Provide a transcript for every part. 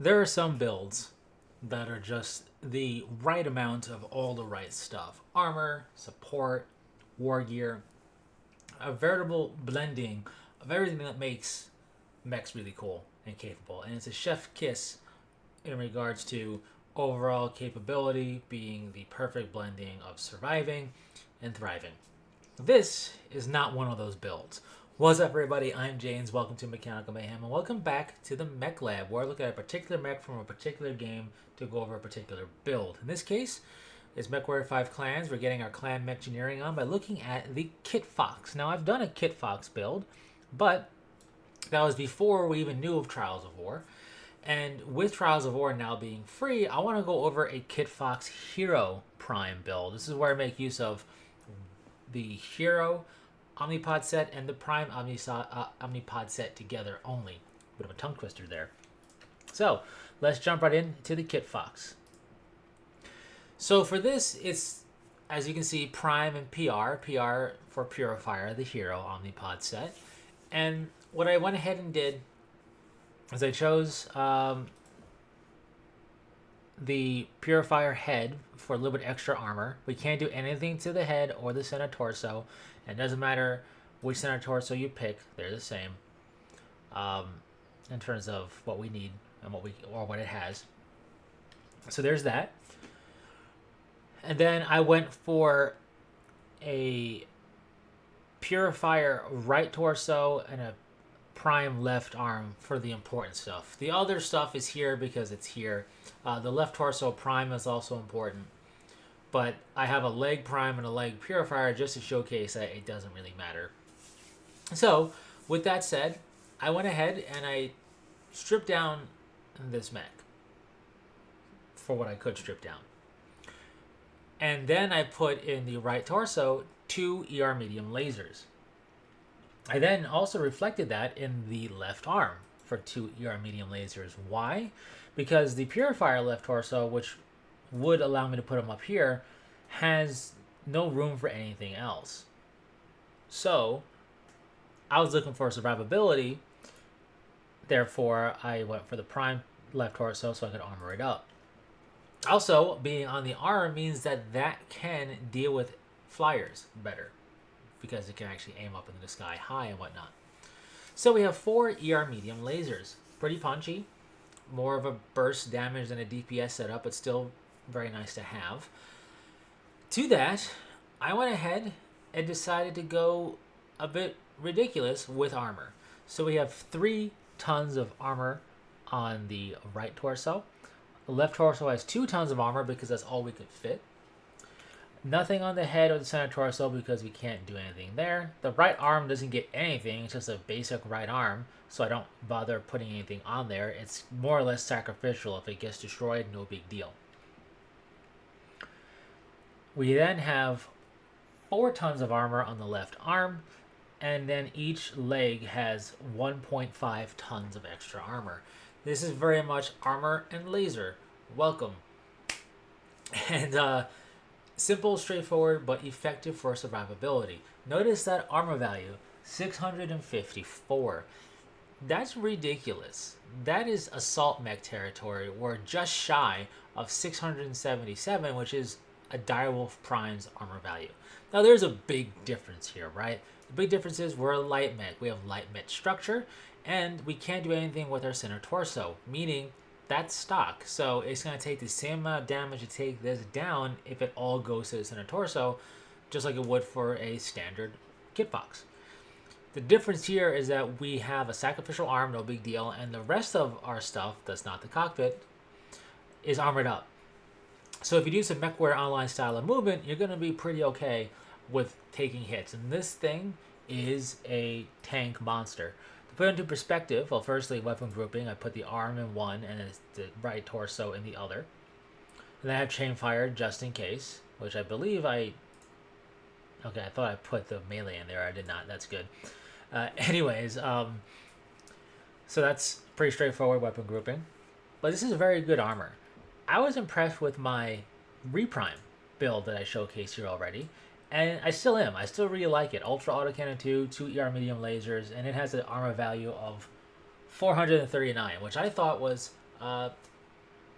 There are some builds that are just the right amount of all the right stuff: armor, support, war gear, a veritable blending of everything that makes mechs really cool and capable. And it's a chef kiss in regards to overall capability being the perfect blending of surviving and thriving. This is not one of those builds. What's up, everybody? I'm James. Welcome to Mechanical Mayhem, and welcome back to the Mech Lab, where I look at a particular mech from a particular game to go over a particular build. In this case, it's MW5 Clans. We're getting our clan mech engineering on by looking at the Kit Fox. Now, I've done a Kit Fox build, but that was before we even knew of Trials of War. And with Trials of War now being free, I want to go over a Kit Fox Hero Prime build. This is where I make use of the Hero Omnipod set and the Prime Omnipod set together only. Bit of a tongue twister there. So let's jump right into the Kit Fox. So for this, it's, as you can see, Prime and PR. PR for Purifier, the Hero Omnipod set. And what I went ahead and did is I chose the Purifier head for a little bit extra armor. We can't do anything to the head or the center torso. And it doesn't matter which center torso you pick; they're the same in terms of what we need and what it has. So there's that. And then I went for a Purifier right torso and a Prime left arm for the important stuff. The other stuff is here because it's here. The left torso Prime is also important. But I have a leg Prime and a leg Purifier just to showcase that it doesn't really matter. So, with that said, I went ahead and I stripped down this mech for what I could strip down. And then I put in the right torso 2 ER medium lasers. I then also reflected that in the left arm for 2 ER medium lasers. Why? Because the Purifier left torso, which would allow me to put them up here, has no room for anything else. So I was looking for survivability. Therefore, I went for the Prime left torso so I could armor it up. Also, being on the arm means that can deal with flyers better, because it can actually aim up into the sky high and whatnot. So we have 4 ER medium lasers. Pretty punchy. More of a burst damage than a DPS setup, but still very nice to have. To that, I went ahead and decided to go a bit ridiculous with armor. So we have 3 tons of armor on the right torso. The left torso has 2 tons of armor because that's all we could fit. Nothing on the head or the center torso because we can't do anything there. The right arm doesn't get anything. It's just a basic right arm, so I don't bother putting anything on there. It's more or less sacrificial. If it gets destroyed, no big deal. We then have 4 tons of armor on the left arm, and then each leg has 1.5 tons of extra armor. This is very much armor and laser. Welcome. And simple, straightforward, but effective for survivability. Notice that armor value, 654. That's ridiculous. That is assault mech territory. We're just shy of 677, which is a Direwolf Prime's armor value. Now, there's a big difference here, right? The big difference is we're a light mech. We have light mech structure, and we can't do anything with our center torso, meaning that's stock. So it's going to take the same amount of damage to take this down if it all goes to the center torso, just like it would for a standard Kit Fox. The difference here is that we have a sacrificial arm, no big deal, and the rest of our stuff, that's not the cockpit, is armored up. So if you do some MechWarrior Online style of movement, you're going to be pretty okay with taking hits. And this thing is a tank monster. To put it into perspective, well, firstly, weapon grouping, I put the arm in one and the right torso in the other. And then I have chain fire just in case, which I believe okay, I thought I put the melee in there. I did not. That's good. So that's pretty straightforward weapon grouping. But this is very good armor. I was impressed with my Reprime build that I showcased here already, and I still am. I still really like it. Ultra Autocannon 2, 2 ER medium lasers, and it has an armor value of 439, which I thought was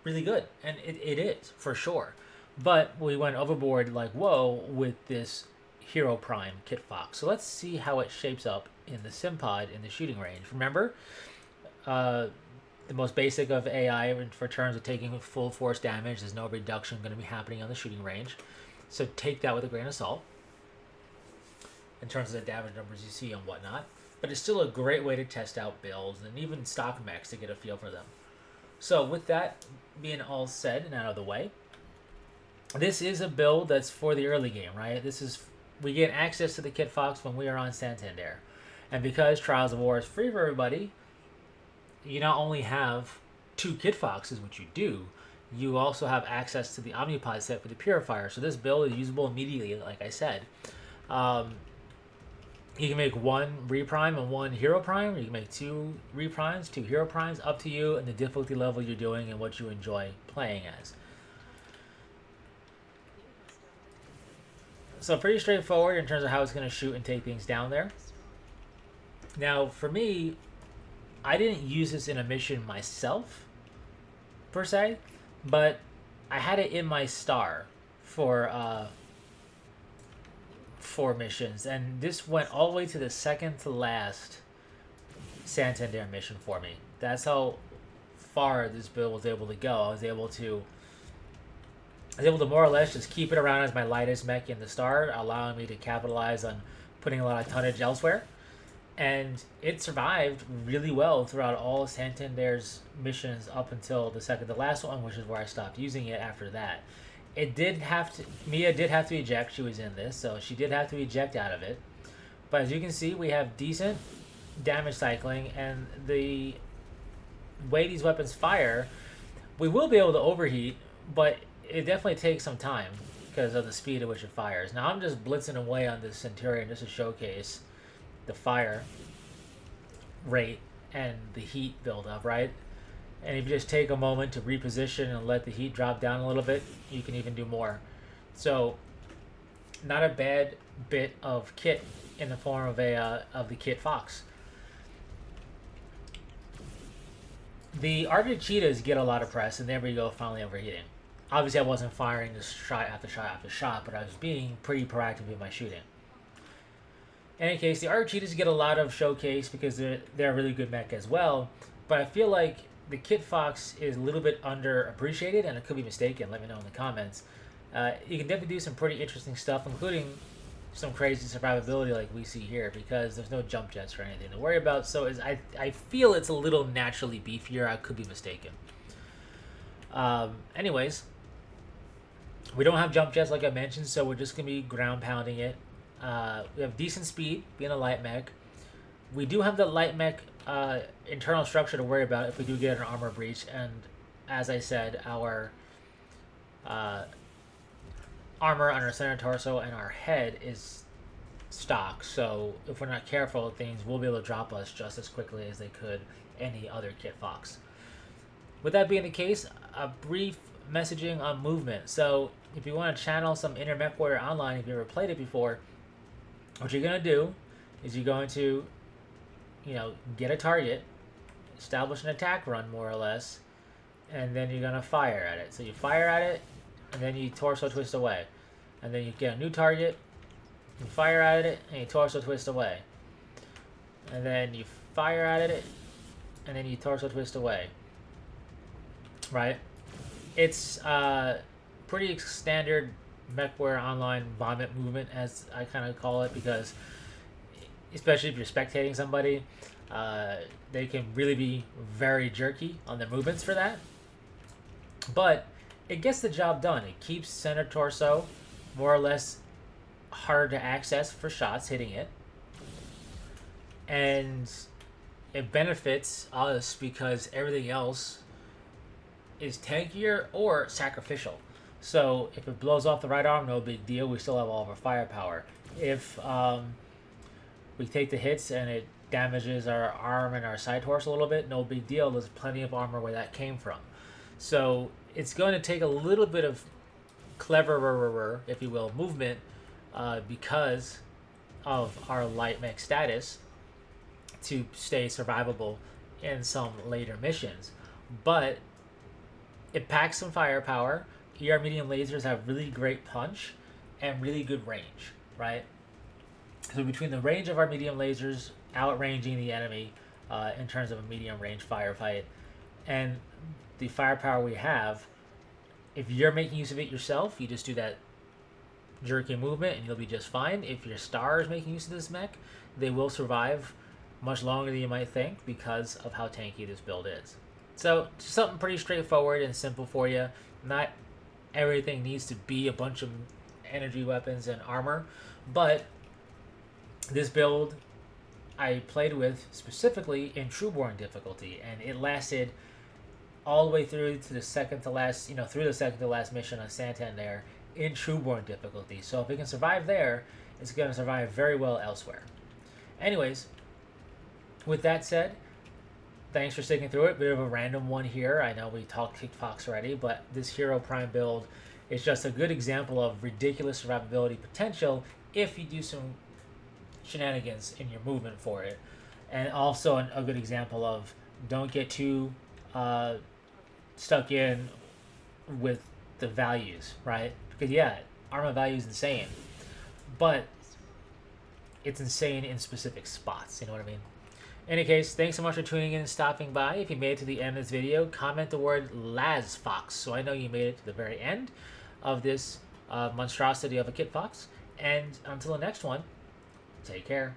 really good, and it is for sure. But we went overboard like whoa with this Hero Prime Kit Fox. So let's see how it shapes up in the Simpod in the shooting range. Remember, the most basic of AI for terms of taking full force damage. There's no reduction going to be happening on the shooting range, so take that with a grain of salt in terms of the damage numbers you see and whatnot. But it's still a great way to test out builds and even stock mechs to get a feel for them. So with that being all said and out of the way, this is a build that's for the early game, right? We get access to the Kit Fox when we are on Santander. And because Trials of War is free for everybody, you not only have 2 Kit Foxes, which you do, you also have access to the Omnipod set for the Purifier. So this build is usable immediately, like I said. You can make 1 Reprime and 1 Hero Prime, or you can make 2 Reprimes, 2 Hero Primes, up to you and the difficulty level you're doing and what you enjoy playing as. So pretty straightforward in terms of how it's going to shoot and take things down there. Now, for me, I didn't use this in a mission myself, per se, but I had it in my star for 4 missions, and this went all the way to the second to last Santander mission for me. That's how far this build was able to go. I was able to more or less just keep it around as my lightest mech in the star, allowing me to capitalize on putting a lot of tonnage elsewhere. And it survived really well throughout all Santander's missions up until the second to last one, which is where I stopped using it after that. Mia did have to eject. She was in this, so she did have to eject out of it. But as you can see, we have decent damage cycling, and the way these weapons fire, we will be able to overheat, but it definitely takes some time because of the speed at which it fires. Now I'm just blitzing away on this Centurion just to showcase the fire rate and the heat buildup, right? And if you just take a moment to reposition and let the heat drop down a little bit, you can even do more. So, not a bad bit of kit in the form of the Kit Fox. The Arctic Cheetahs get a lot of press, and there we go, finally overheating. Obviously, I wasn't firing just shot after shot after shot, but I was being pretty proactive with my shooting. In any case, the Arctic Cheetahs get a lot of showcase because they're a really good mech as well, but I feel like the Kit Fox is a little bit underappreciated, and I could be mistaken. Let me know in the comments. You can definitely do some pretty interesting stuff, including some crazy survivability like we see here, because there's no jump jets or anything to worry about. So I feel it's a little naturally beefier. I could be mistaken. Anyways, we don't have jump jets like I mentioned, so we're just going to be ground pounding it. We have decent speed, being a light mech. We do have the light mech internal structure to worry about if we do get an armor breach, and as I said, our armor on our center torso and our head is stock, so if we're not careful, things will be able to drop us just as quickly as they could any other Kit Fox. With that being the case, a brief messaging on movement. So if you want to channel some inner Mech Warrior Online, if you've ever played it before, what you're going to do is you're going to get a target, establish an attack run more or less, and then you're going to fire at it. So you fire at it, and then you torso twist away. And then you get a new target, you fire at it, and you torso twist away. And then you fire at it, and then you torso twist away. Right? It's pretty standard MechWarrior Online vomit movement, as I kind of call it, because especially if you're spectating somebody, they can really be very jerky on their movements for that. But it gets the job done. It keeps center torso more or less hard to access for shots hitting it. And it benefits us because everything else is tankier or sacrificial. So if it blows off the right arm, no big deal. We still have all of our firepower. If we take the hits and it damages our arm and our side torso a little bit, no big deal. There's plenty of armor where that came from. So it's going to take a little bit of cleverer, if you will, movement because of our light mech status to stay survivable in some later missions. but it packs some firepower. ER medium lasers have really great punch and really good range, right? So between the range of our medium lasers outranging the enemy in terms of a medium range firefight and the firepower we have, if you're making use of it yourself, you just do that jerky movement and you'll be just fine. If your star is making use of this mech, they will survive much longer than you might think because of how tanky this build is. So something pretty straightforward and simple for you. Not everything needs to be a bunch of energy weapons and armor, but this build I played with specifically in Trueborn difficulty, and it lasted all the way through to the second to last, through the second to last mission on Santander in Trueborn difficulty. So if it can survive there, it's going to survive very well elsewhere. Anyways, with that said, thanks for sticking through it. Bit of a random one here. I know we talked Kickfox already, but this Hero Prime build is just a good example of ridiculous survivability potential if you do some shenanigans in your movement for it. And also a good example of don't get too stuck in with the values, right? Because yeah, armor value is insane, but it's insane in specific spots, you know what I mean? In any case, thanks so much for tuning in and stopping by. If you made it to the end of this video, comment the word LazFox so I know you made it to the very end of this monstrosity of a Kit Fox. And until the next one, take care.